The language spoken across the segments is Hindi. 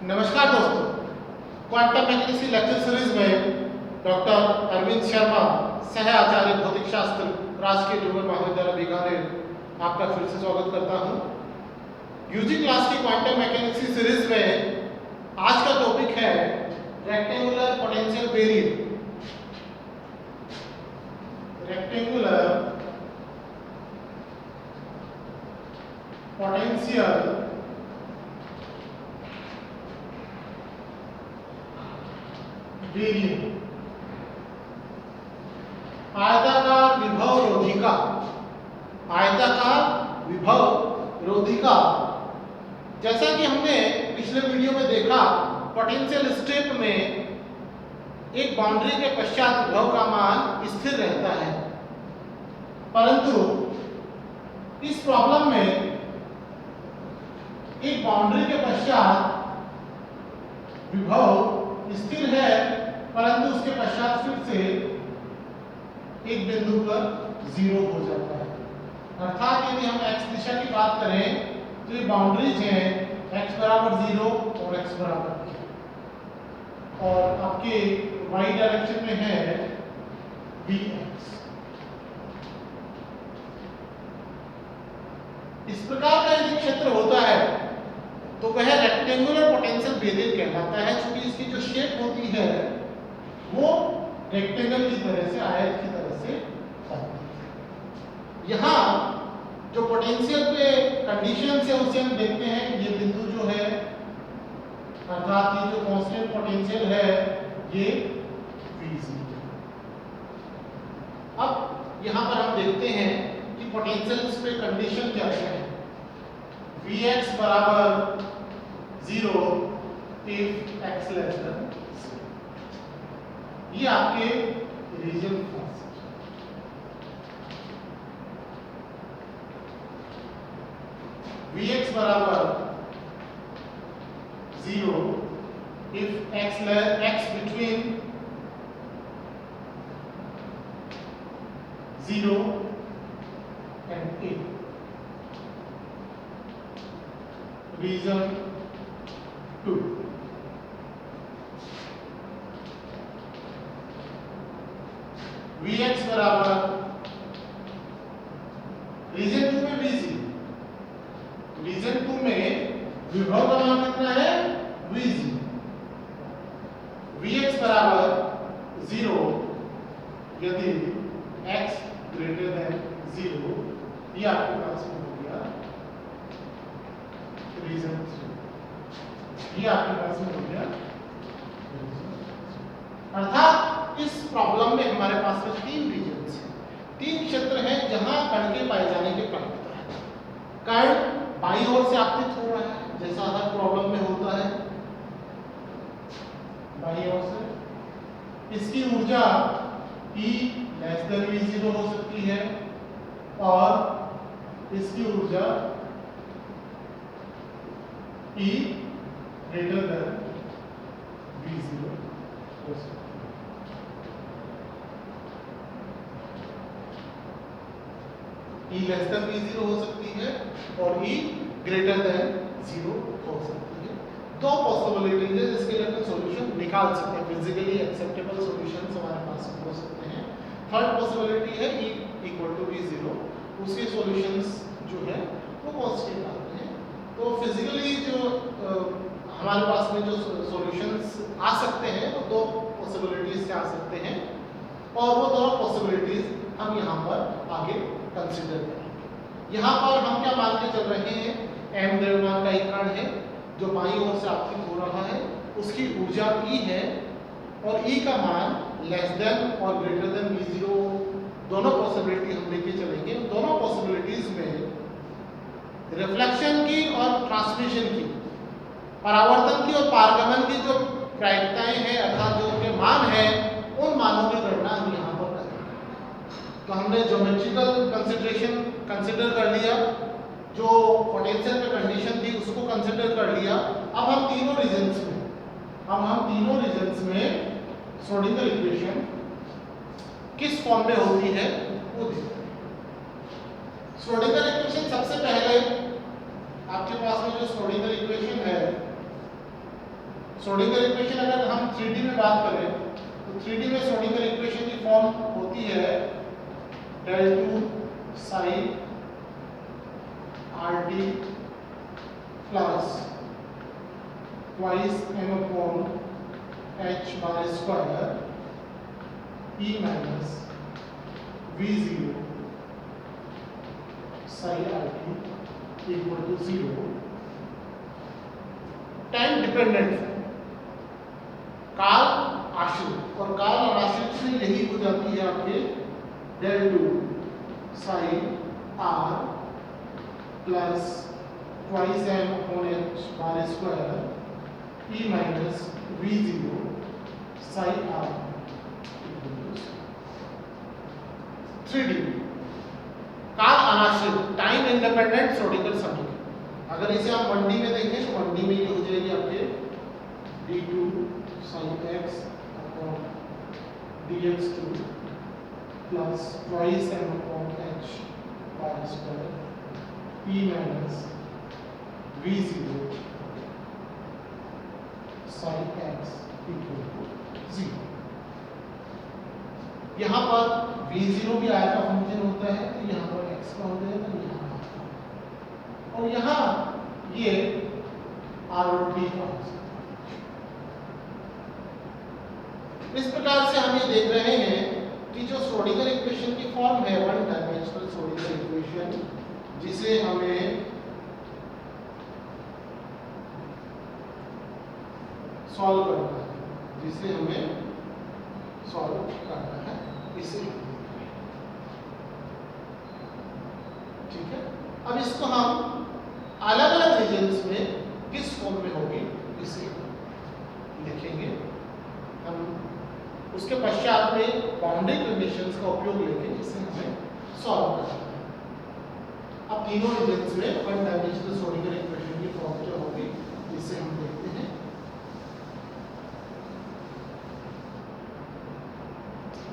नमस्कार दोस्तों, क्वांटम मैकेनिक्स की लेक्चर सीरीज में डॉक्टर अरविंद शर्मा, सह आचार्य भौतिक शास्त्र, राजकीय डूंगर महाविद्यालय बीकानेर, आपका फिर से स्वागत करता हूं। यूजी क्लास की क्वांटम मैकेनिक्स की सीरीज में आज का टॉपिक है rectangular potential variant. Rectangular potential variant. आयताकार विभव रोधिका। आयताकार विभव रोधिका, जैसा कि हमने पिछले वीडियो में देखा, पोटेंशियल स्टेप में एक बाउंड्री के पश्चात विभव का मान स्थिर रहता है, परंतु इस प्रॉब्लम में एक बाउंड्री के पश्चात विभव स्थिर है, परंतु उसके पश्चात फिर से एक बिंदु पर जीरो हो जाता है। अर्थात यदि हम x दिशा की बात करें तो ये बाउंड्रीज हैं x बराबर 0 और x बराबर 1, और आपके y डायरेक्शन में है dx। इस प्रकार का यदि क्षेत्र होता है तो वह रेक्टेंगुलर पोटेंशियल वेरिएंट कहलाता है, क्योंकि इसकी जो शेप होती है वो रेक्टेंगल की तरह से, आयत की तरह से बनती है। यहाँ जो पोटेंशियल पे कंडीशन है उसे हम देखते हैं। ये बिंदु जो है, अर्थात ये जो कांस्टेंट पोटेंशियल है, ये Vc। अब यहाँ पर हम देखते हैं कि पोटेंशियल पे कंडीशन क्या है। Vx बराबर 0 if x लेस देन 0। ये आपके रीजन फर्स्ट। Vx बराबर 0 if x between 0 and a। Region 2। Vx बराबर रीजन 2 में Vc। रीजन 2 में विभव का मान कितना है? Vc। Vx बराबर 0 यदि x ग्रेटर देन 0। ये आपके पास में हो गया रीजन 3। ये आपके पास में हो गया। अर्थात इस प्रॉब्लम में हमारे पास में तीन रीजन्स हैं, तीन क्षेत्र हैं जहां कण के पाए जाने की प्रवृत्ति है। कण बाईं ओर से आपतित हो रहा है, जैसा हर प्रॉब्लम में होता है, बाईं ओर से। इसकी ऊर्जा E लेस देन V0 हो सकती है और इसकी ऊर्जा E ग्रेटर देन V0 हो सकती है। E लेस देन V0 हो सकती है और E ग्रेटर देन 0 हो सकती है। दो पॉसिबिलिटीज है जिसके लिए अपन सॉल्यूशन निकाल सकते हैं, फिजिकली एक्सेप्टेबल सॉल्यूशंस हमारे पास हो सकते हैं। थर्ड पॉसिबिलिटी है E इक्वल टू V0, उसके सॉल्यूशंस जो है वो पॉजिटिव आते हैं। तो फिजिकली जो हमारे पास में जो सॉल्यूशंस आ सकते हैं वो दो पॉसिबिलिटीज से आ सकते हैं, और वो दोनों पॉसिबिलिटीज हम यहाँ पर आगे कंसीडर करेंगे। यहाँ पर हम क्या मान के चल रहे हैं, m द्रव्यमान का एक कण है जो बाईं ओर से आपतित हो रहा है, उसकी ऊर्जा E है और E का मान लेस देन और ग्रेटर देन V0, दोनों पॉसिबिलिटी हम लेके चलेंगे। दोनों पॉसिबिलिटीज में रिफ्लेक्शन की और ट्रांसमिशन की, परावर्तन की और पारगमन की जो प्रायिकताएं हैं, अर्थात जो उनके मान है, उन मानों की गणना हम यहाँ पर करेंगे। तो हमने ज्योमेट्रिकल कंसिडरेशन कंसिडर कर लिया, जो पोटेंशियल पे कंडीशन थी उसको कंसिडर कर लिया। अब हम तीनों रीजन्स में श्रोडिंगर इक्वेशन किस फॉर्म में होती है वो देखते हैं। श्रोडिंगर इक्वेशन सबसे पहले आपके पास में जो श्रोडिंगर इक्वेशन है श्रोडिंगर इक्वेशन अगर हम 3D में बात करें तो 3D में श्रोडिंगर इक्वेशन की फॉर्म होती है del 2 psi RT plus twice m upon h bar square e minus v0 psi RT equal to 0. Time dependent है, काल आश्रित, और काल और आश्रित से यही हो जाती है आपके del 2 psi r plus twice m upon h bar square e minus v0 psi r equals 3D काल अनाश्रित टाइम इंडिपेंडेंट श्रोडिंगर समीकरण। अगर इसे आप 1D में देखें तो 1D में ये हो जाएगी आपके d2 sin x upon dx2 plus twice m upon h bar square e minus v0 sin x equal to 0। यहाँ पर v0 भी आय का फंक्शन होता है, तो यहाँ पर x का हो जाएगा, यहाँ और यहाँ ये r और t का। इस प्रकार से हम ये देख रहे हैं कि जो श्रोडिंगर इक्वेशन की फॉर्म है वन डायमेंशनल श्रोडिंगर इक्वेशन, जिसे हमें सॉल्व करना है, इसे ठीक है। अब इसको हम अलग अलग रीजन्स में किस फॉर्म में होगी इसे लिखेंगे हम। उसके पश्चात में बाउंड्री कंडीशंस का उपयोग लेके इसे हमें सॉल्व करना है। अब तीनों रीजन्स में वन डायमेंशनल श्रोडिंगर इक्वेशन की फॉर्म जो होगी इसे हम देखते हैं।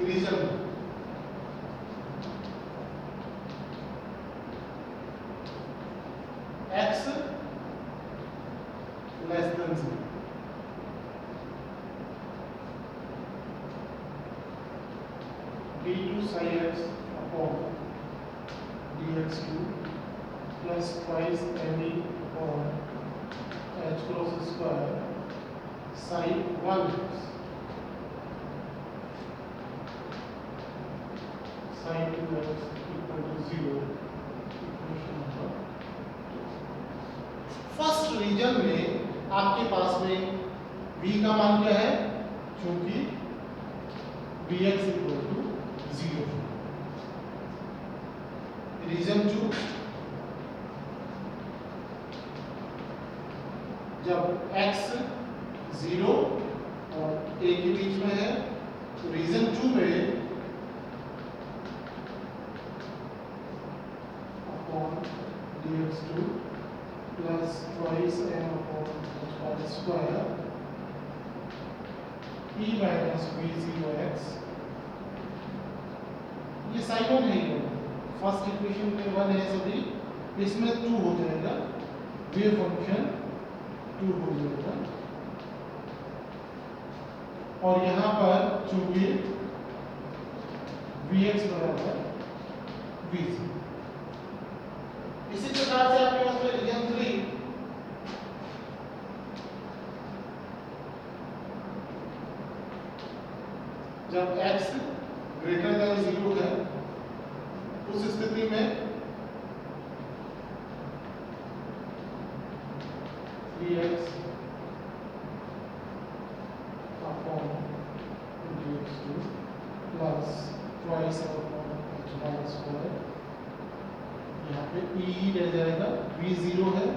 Region x less than 0, d2 psi x upon dx2 plus twice me upon h cross square psi 1x sin 2x equal to 0, equation number. First region में आपके पास में v का मान क्या है, क्योंकि vx इक्वल टू 0। रीजन 2, जब x 0 और a के बीच में है तो रीजन 2 में dx2 plus twice m upon h bar square e minus v0x, ये साइन है, फर्स्ट इक्वेशन में 1 है सभी, इसमें 2 हो जाएगा, वेव फंक्शन 2 हो जाएगा, और यहाँ पर चूंकि vx बराबर v0। इसी प्रकार से आपके पास में रीजन 3, जब x ग्रेटर देन 0 है उस स्थिति में dx upon dx2 plus twice upon h bar square, यहाँ पे e रह जाएगा, v0 है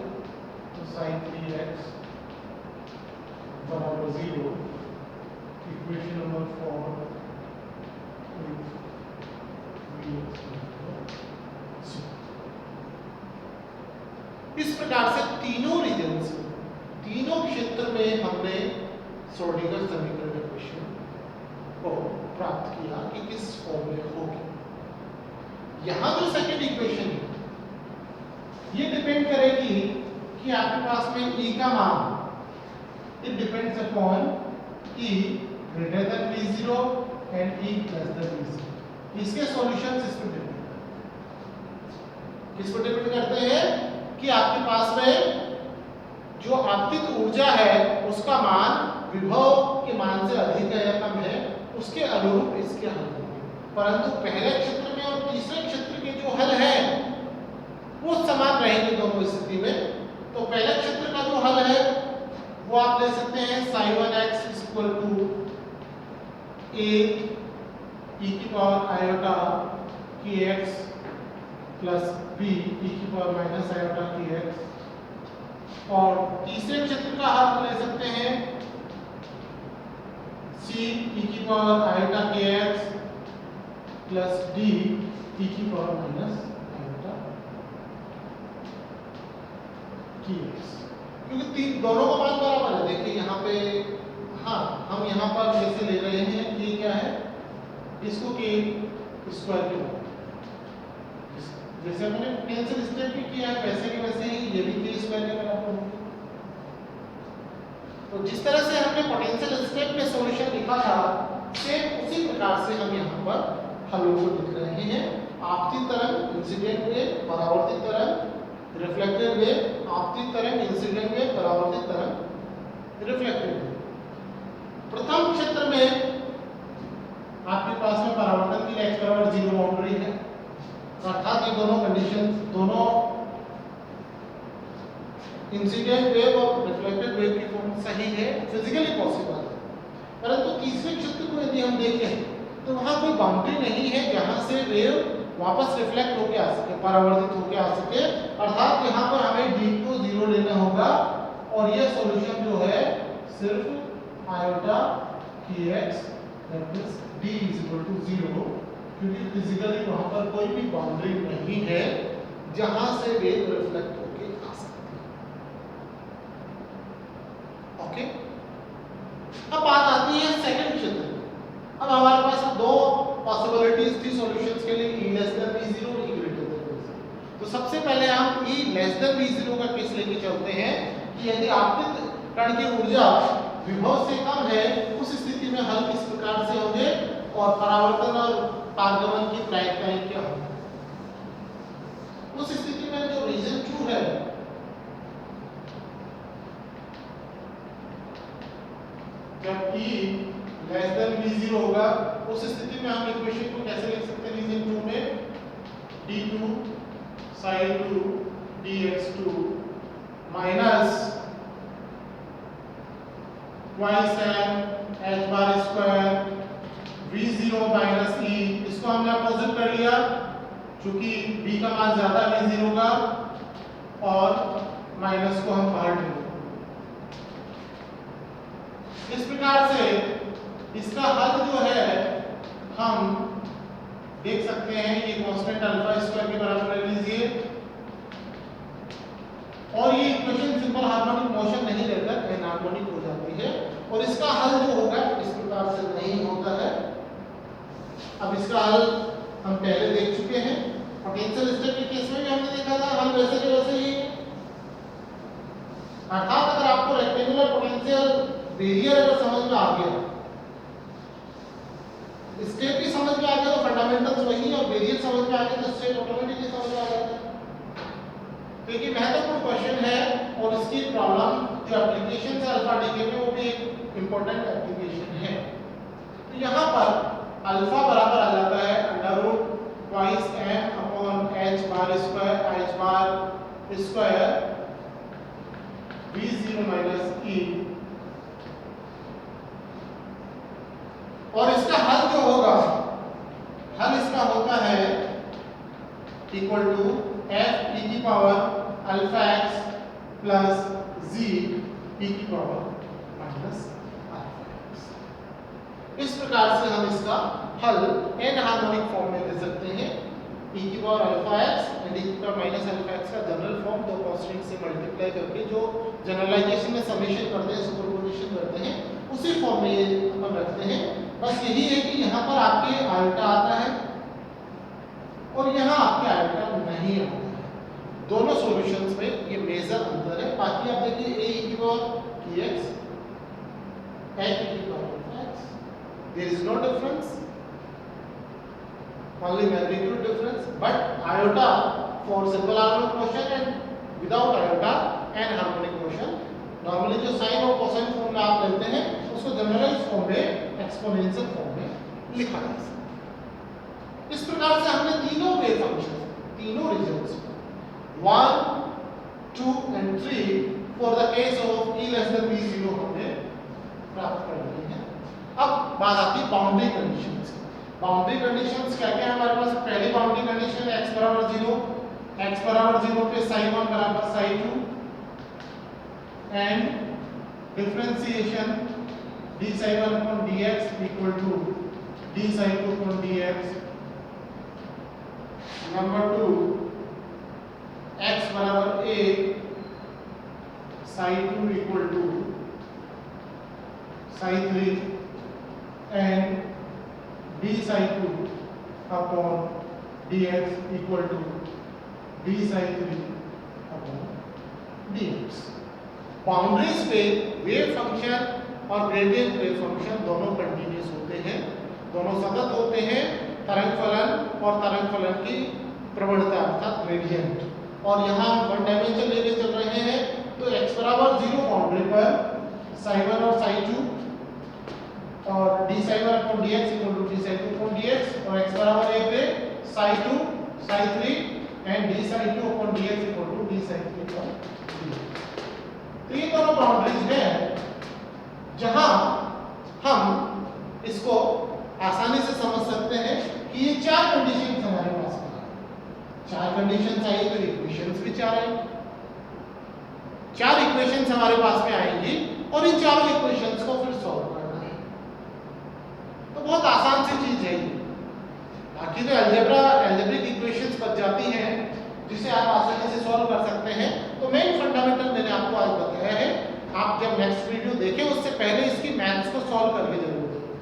तो sin 3x बराबर 0, इक्वेशन नंबर 4 इस प्रकार से तीनों रीजन्स, तीनों क्षेत्र में हमने श्रोडिंगर समीकरण इक्वेशन को प्राप्त किया कि किस फॉर्म में होगी। यहाँ जो सेकंड इक्वेशन है ये डिपेंड करेगी कि आपके पास में e का मान It depends upon E greater than V0 and E less than V0. इसके सॉल्यूशंस इस पर डिपेंड किस पर डिपेंड करते हैं कि आपके पास में जो आपतित ऊर्जा है उसका मान विभव के मान से अधिक है या कम है, उसके अनुरूप इसके हल होंगे। परंतु पहले क्षेत्र में और तीसरे क्षेत्र के जो हल है वो समान रहेंगे दोनों स्थिति में। तो पहले क्षेत्र का जो हल है वो आप ले सकते हैं sin1x = a e की power iota kx plus b e की पावर माइनस आयोटा kx, और तीसरे क्षेत्र का हल ले सकते हैं c e की power iota kx plus d e की पावर माइनस आयोटा kx, क्योंकि दोनों का मान बराबर है। देखिए यहाँ पे हाँ हम यहाँ पर जैसे ले रहे हैं ये क्या है, इसको के स्क्वायर के बराबर, जैसे हमने पोटेंशियल स्टेट भी किया है वैसे के वैसे ही ये भी के स्क्वायर के बराबर होगा। तो जिस तरह से हमने पोटेंशियल स्टेट में सॉल्यूशन लिखा था सेम उसी प्रकार से हम यहाँ पर हलों को लिख रहे हैं। आपतित तरंग, इंसिडेंट वेव, परावर्तित तरंग, रिफ्लेक्टेड वेव, आपतित तरंग, इंसिडेंट वेव, परावर्तित तरंग, रिफ्लेक्टेड वेव। प्रथम क्षेत्र में आपके पास में परावर्तन के लिए x बराबर 0 बाउंड्री है, अर्थात ये दोनों कंडीशन दोनों इंसिडेंट वेव और रिफ्लेक्टेड वेव की फॉर्म सही है, फिजिकली पॉसिबल है। परंतु तीसरे क्षेत्र को यदि हम देखें तो वहां कोई बाउंड्री नहीं है जहां से वेव वापस रिफ्लेक्ट होकर आ सके, परावर्तित होकर आ सके, अर्थात यहाँ पर हमें d को 0 लेना होगा और यह सॉल्यूशन जो है सिर्फ iota kx that means d = 0, क्योंकि फिजिकली वहां पर कोई भी बाउंड्री नहीं है जहां से वेव रिफ्लेक्ट होके आ सकती है। ओके, अब बात आती है सेकंड क्षेत्र। अब हमारे पास दो पॉसिबिलिटीज थी सॉल्यूशंस के लिए, E less than V0, E greater than V0। तो सबसे पहले हम E less than V0 का केस लेके चलते हैं कि यदि आपतित कण की ऊर्जा विभव से कम है उस स्थिति में हल किस प्रकार से होंगे और परावर्तन और पारगमन की प्रायिकताएं क्या होंगी। उस स्थिति में जो रीजन 2 है जब E less than V0 होगा उस स्थिति में हम इक्वेशन को कैसे लिख सकते हैं, रीजन 2 में d2 sin2 dx2 minus y sin h bar square V0 minus E, इसको हमने अपोजिट कर लिया क्योंकि B का मान ज्यादा V0 का और माइनस को हम बाहर ले। इस प्रकार से इसका हल जो है हम देख सकते हैं, ये कांस्टेंट अल्फा स्क्वायर के बराबर ले लीजिए और ये इक्वेशन सिंपल हार्मोनिक मोशन नहीं रहकर एनहार्मोनिक हो जाती है और इसका हल जो होगा इस प्रकार से नहीं होता है। अब इसका हल हम पहले देख चुके हैं, पोटेंशियल स्टेट के केस में भी हमने देखा था हल वैसे के वैसे ही। अर्थात अगर आपको रेक्टेंगुलर पोटेंशियल बेरियर अगर समझ में आ गया, स्टेट भी समझ में आ गया तो फंडामेंटल्स वही और बेरियर समझ में आ गया तो स्टेट ऑटोमेटिकली समझ में आ जाता है। तो ये महत्वपूर्ण क्वेश्चन है और इसकी प्रॉब्लम जो एप्लीकेशन है अल्फा डीके में वो भी एक इंपॉर्टेंट एप्लीकेशन है। तो यहाँ पर अल्फा बराबर आ जाता है √m/h bar square h bar square V0 - E, और इसका हल जो होगा, हल इसका होता है इक्वल टू f e की power alpha x plus z e की पावर माइनस अल्फा x। इस प्रकार से हम इसका हल एन हार्मोनिक फॉर्म में दे सकते हैं। e की power alpha x and e की पावर माइनस अल्फा x का जनरल फॉर्म दो कांस्टेंट से मल्टीप्लाई करके जो जनरलाइजेशन में समेशन करते हैं, सुपरपोजिशन करते हैं, उसी फॉर्म में ये हम रखते हैं। बस यही है कि यहाँ पर आपके आयोटा आता है और यहाँ आपके आयोटा नहीं आता है। दोनों सॉल्यूशंस में ये मेजर अंतर है। बाकी आप देखिए a e की power kx h e to the power of x. There is no difference, only magnitude difference, but iota for simple harmonic motion and without iota and harmonic motion. Normally जो साइन और कोसाइन फॉर्म में आप लेते हैं उसको जनरलाइज फॉर्म में एक्सपोनेंशियल फॉर्म में लिखा जा सकता है। इस प्रकार से हमने तीनों वेव फंक्शन, तीनों regions 1, 2 and 3 for the case of e less than b0 हमने प्राप्त कर लिए हैं। अब बात आती है बाउंड्री कंडीशंस की। बाउंड्री कंडीशंस क्या क्या है हमारे पास? पहली बाउंड्री कंडीशन है x बराबर 0, x बराबर 0 पे sin1 बराबर sin2 and differentiation d sin1 upon dx equal to d sin2 upon dx. Number 2, x बराबर a sin2 equal to sin3 and d sin2 upon dx equal to d sin3 upon dx. Boundaries पे वेव फंक्शन और ग्रेडियंट वेव फंक्शन दोनों कंटिन्यूस होते हैं, दोनों सतत होते हैं। तरंग फलन और तरंग फलन की प्रवणता अर्थात ग्रेडियंट, और यहाँ हम वन डायमेंशन लेके चल रहे हैं तो x बराबर 0 बाउंड्री पर sin1 और sin2 और d sin1 upon dx equal to d sin2 upon dx, और x बराबर a पे sin2 sin3 and d sin2 upon dx equal to d sin3 upon dx। तो ये दोनों बाउंड्रीज हैं जहां हम इसको आसानी से समझ सकते हैं कि ये चार कंडीशंस हमारे पास में हैं। चार कंडीशंस आई तो इक्वेशंस भी चार आएंगी, चार इक्वेशंस हमारे पास में आएंगी और इन चारों इक्वेशंस को फिर सॉल्व करना है। तो बहुत आसान सी चीज है ये। बाकी तो एल्जेब्रिक इक्वेशंस बच जाती हैं जिसे आप आसानी से सॉल्व कर सकते हैं। तो मेन फंडामेंटल मैंने आपको आज बताया है। आप जब नेक्स्ट वीडियो देखें उससे पहले इसकी मैथ्स को सॉल्व करके जरूर देखें।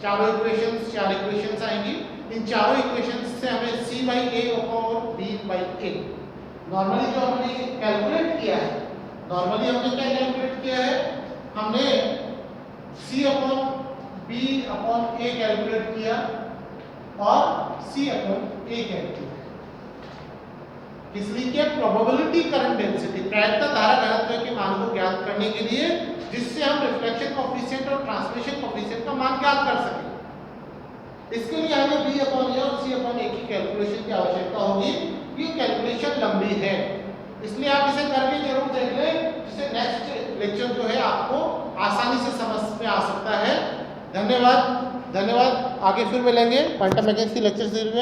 चारों इक्वेशंस, चार इक्वेशंस आएंगी। इन चारों इक्वेशंस से हमें c/a और b/a नॉर्मली जो हमने कैलकुलेट किया है, नॉर्मली हमने क्या कैलकुलेट किया है? हमने c/b/a कैलकुलेट किया और c/a कैलकुलेट, इसलिए कि प्रोबेबिलिटी करंट डेंसिटी प्रायिकता धारा घनत्व के मान को ज्ञात करने के लिए, जिससे हम रिफ्लेक्शन कोएफिशिएंट और ट्रांसमिशन कोएफिशिएंट का मान ज्ञात कर सकें। इसके लिए हमें b/a और c/a की कैलकुलेशन की आवश्यकता होगी। ये कैलकुलेशन लंबी है, इसलिए आप इसे करके जरूर देख लें, जिससे नेक्स्ट लेक्चर जो है आपको आसानी से समझ में आ सकता है। धन्यवाद। आगे फिर मिलेंगे क्वांटम मैकेनिक्स की लेक्चर सीरीज में।